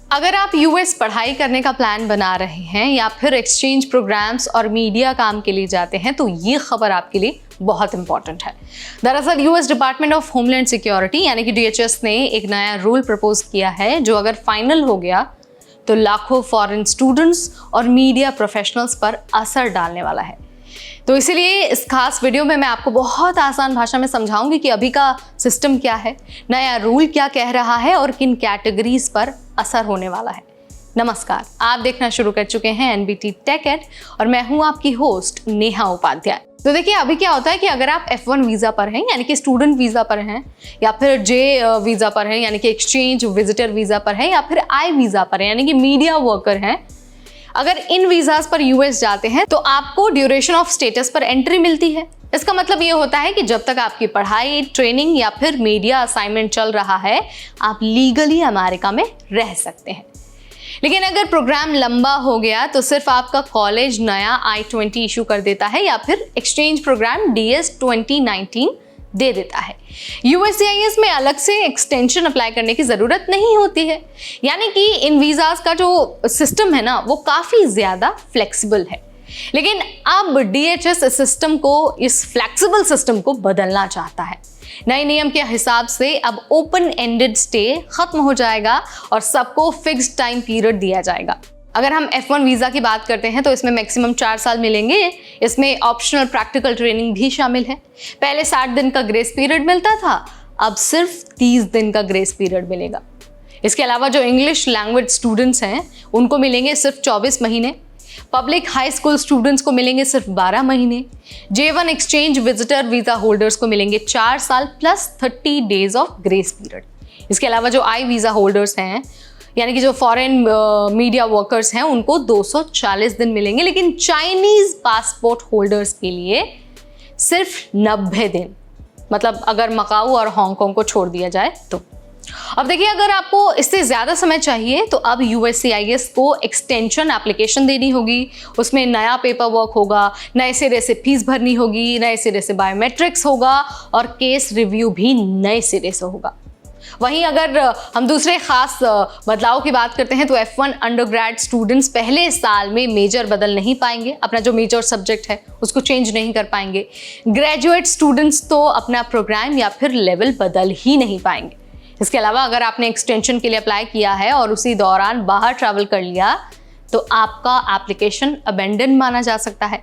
अगर आप यूएस पढ़ाई करने का प्लान बना रहे हैं या फिर एक्सचेंज प्रोग्राम्स और मीडिया काम के लिए जाते हैं तो ये खबर आपके लिए बहुत इंपॉर्टेंट है। दरअसल US department of homeland security यानी कि डीएचएस ने एक नया रूल प्रपोज किया है जो अगर फाइनल हो गया तो लाखों फॉरेन स्टूडेंट्स और मीडिया प्रोफेशनल्स पर असर डालने वाला है। तो इसीलिए इस खास वीडियो में मैं आपको बहुत आसान भाषा में समझाऊंगी कि अभी का सिस्टम क्या है, नया रूल क्या कह रहा है और किन कैटेगरीज पर असर होने वाला है। नमस्कार, आप देखना शुरू कर चुके हैं एनबीटी टेक एड और मैं हूं आपकी होस्ट नेहा उपाध्याय। तो देखिए अभी क्या होता है कि अगर आप F1 वीज़ा पर हैं यानी कि स्टूडेंट वीज़ा पर हैं या फिर J वीज़ा पर हैं यानी कि एक्सचेंज विजिटर वीज़ा पर हैं या फिर I वीज़ा पर हैं यानी कि मीडिया वर्कर हैं, अगर इन वीज़ाज पर यूएस जाते हैं तो आपको ड्यूरेशन ऑफ स्टेटस पर एंट्री मिलती है। इसका मतलब ये होता है कि जब तक आपकी पढ़ाई, ट्रेनिंग या फिर मीडिया असाइनमेंट चल रहा है आप लीगली अमेरिका में रह सकते हैं। लेकिन अगर प्रोग्राम लंबा हो गया तो सिर्फ आपका कॉलेज नया I-20 इशू कर देता है या फिर एक्सचेंज प्रोग्राम DS 2019 दे देता है। USCIS में अलग से एक्सटेंशन अप्लाई करने की ज़रूरत नहीं होती है, यानी कि इन वीज़ाज का जो सिस्टम है ना वो काफ़ी ज़्यादा फ्लेक्सिबल है। लेकिन अब DHS इस सिस्टम को, इस फ्लेक्सिबल सिस्टम को बदलना चाहता है। नए नियम के हिसाब से अब ओपन एंडेड स्टे खत्म हो जाएगा और सबको फिक्स्ड टाइम पीरियड दिया जाएगा। अगर हम F1 वीज़ा की बात करते हैं तो इसमें मैक्सिमम 4 साल मिलेंगे। इसमें ऑप्शनल प्रैक्टिकल ट्रेनिंग भी शामिल है। पहले 60 दिन का ग्रेस पीरियड मिलता था, अब सिर्फ 30 दिन का ग्रेस पीरियड मिलेगा। इसके अलावा जो इंग्लिश लैंग्वेज स्टूडेंट्स हैं उनको मिलेंगे सिर्फ 24 महीने। पब्लिक हाई स्कूल स्टूडेंट्स को मिलेंगे सिर्फ 12 महीने। J1 exchange visitor visa holders को मिलेंगे 4 साल plus 30 days of grace period. इसके अलावा जो I वीज़ा होल्डर्स हैं यानी कि जो फॉरेन मीडिया वर्कर्स हैं उनको 240 दिन मिलेंगे, लेकिन चाइनीज पासपोर्ट होल्डर्स के लिए सिर्फ 90 दिन, मतलब अगर मकाऊ और हांगकांग को छोड़ दिया जाए तो। अब देखिए अगर आपको इससे ज़्यादा समय चाहिए तो अब USCIS को एक्सटेंशन एप्लीकेशन देनी होगी, उसमें नया पेपर वर्क होगा, नए सिरे से फीस भरनी होगी, नए सिरे से बायोमेट्रिक्स होगा और केस रिव्यू भी नए सिरे से होगा। वहीं अगर हम दूसरे खास बदलाव की बात करते हैं तो F1 अंडरग्रेड स्टूडेंट्स पहले साल में मेजर बदल नहीं पाएंगे, अपना जो मेजर सब्जेक्ट है उसको चेंज नहीं कर पाएंगे। ग्रेजुएट स्टूडेंट्स तो अपना प्रोग्राम या फिर लेवल बदल ही नहीं पाएंगे। इसके अलावा अगर आपने एक्सटेंशन के लिए अप्लाई किया है और उसी दौरान बाहर ट्रैवल कर लिया तो आपका एप्लीकेशन अबेंडन माना जा सकता है।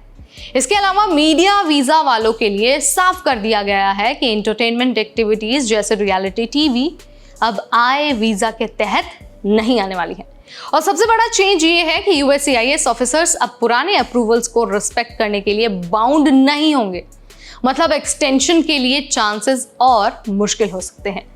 इसके अलावा मीडिया वीज़ा वालों के लिए साफ कर दिया गया है कि एंटरटेनमेंट एक्टिविटीज़ जैसे रियलिटी टीवी अब I वीज़ा के तहत नहीं आने वाली है। और सबसे बड़ा चेंज ये है कि USCIS ऑफिसर्स अब पुराने अप्रूवल्स को रिस्पेक्ट करने के लिए बाउंड नहीं होंगे, मतलब एक्सटेंशन के लिए चांसेस और मुश्किल हो सकते हैं।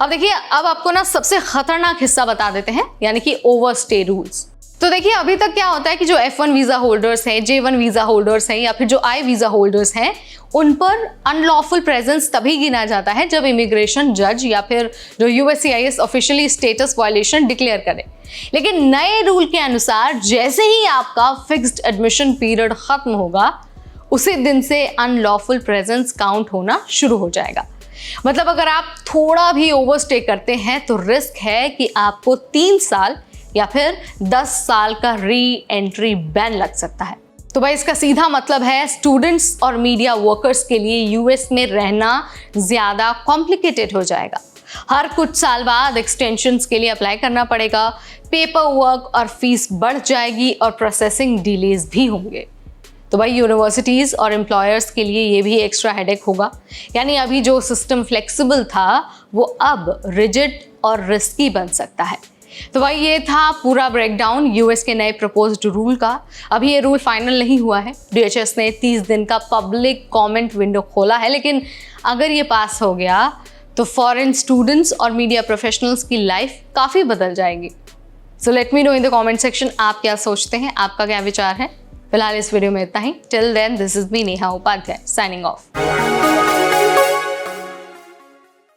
अब देखिए अब आपको ना सबसे खतरनाक हिस्सा बता देते हैं, यानी कि ओवरस्टे रूल्स। तो देखिए अभी तक क्या होता है कि जो F1 वीज़ा होल्डर्स हैं, J1 वीज़ा होल्डर्स हैं या फिर जो I वीज़ा होल्डर्स हैं उन पर अनलॉफुल प्रेजेंस तभी गिना जाता है जब इमिग्रेशन जज या फिर जो USCIS officially status violation declare करे। लेकिन नए रूल के अनुसार जैसे ही आपका फिक्स्ड एडमिशन पीरियड खत्म होगा उसी दिन से अनलॉफुल प्रेजेंस काउंट होना शुरू हो जाएगा। मतलब अगर आप थोड़ा भी ओवरस्टे करते हैं तो रिस्क है कि आपको 3 साल या फिर 10 साल का री एंट्री बैन लग सकता है। तो भाई इसका सीधा मतलब है स्टूडेंट्स और मीडिया वर्कर्स के लिए यूएस में रहना ज़्यादा कॉम्प्लिकेटेड हो जाएगा। हर कुछ साल बाद एक्सटेंशंस के लिए अप्लाई करना पड़ेगा, पेपर वर्क और फीस बढ़ जाएगी और प्रोसेसिंग डिलेज भी होंगे। तो भाई यूनिवर्सिटीज़ और एम्प्लॉयर्स के लिए ये भी एक्स्ट्रा हेडेक होगा। यानी अभी जो सिस्टम फ्लेक्सिबल था वो अब रिजिड और रिस्की बन सकता है। तो भाई ये था पूरा ब्रेकडाउन यूएस के नए प्रपोज्ड रूल का। अभी ये रूल फाइनल नहीं हुआ है। DHS ने 30 दिन का पब्लिक कमेंट विंडो खोला है, लेकिन अगर ये पास हो गया तो फॉरेन स्टूडेंट्स और मीडिया प्रोफेशनल्स की लाइफ काफ़ी बदल जाएगी। So let me know in the comment section आप क्या सोचते हैं, आपका क्या विचार है। फिलहाल इस वीडियो में इतना ही। Till then this is me Neha Upadhyay signing of.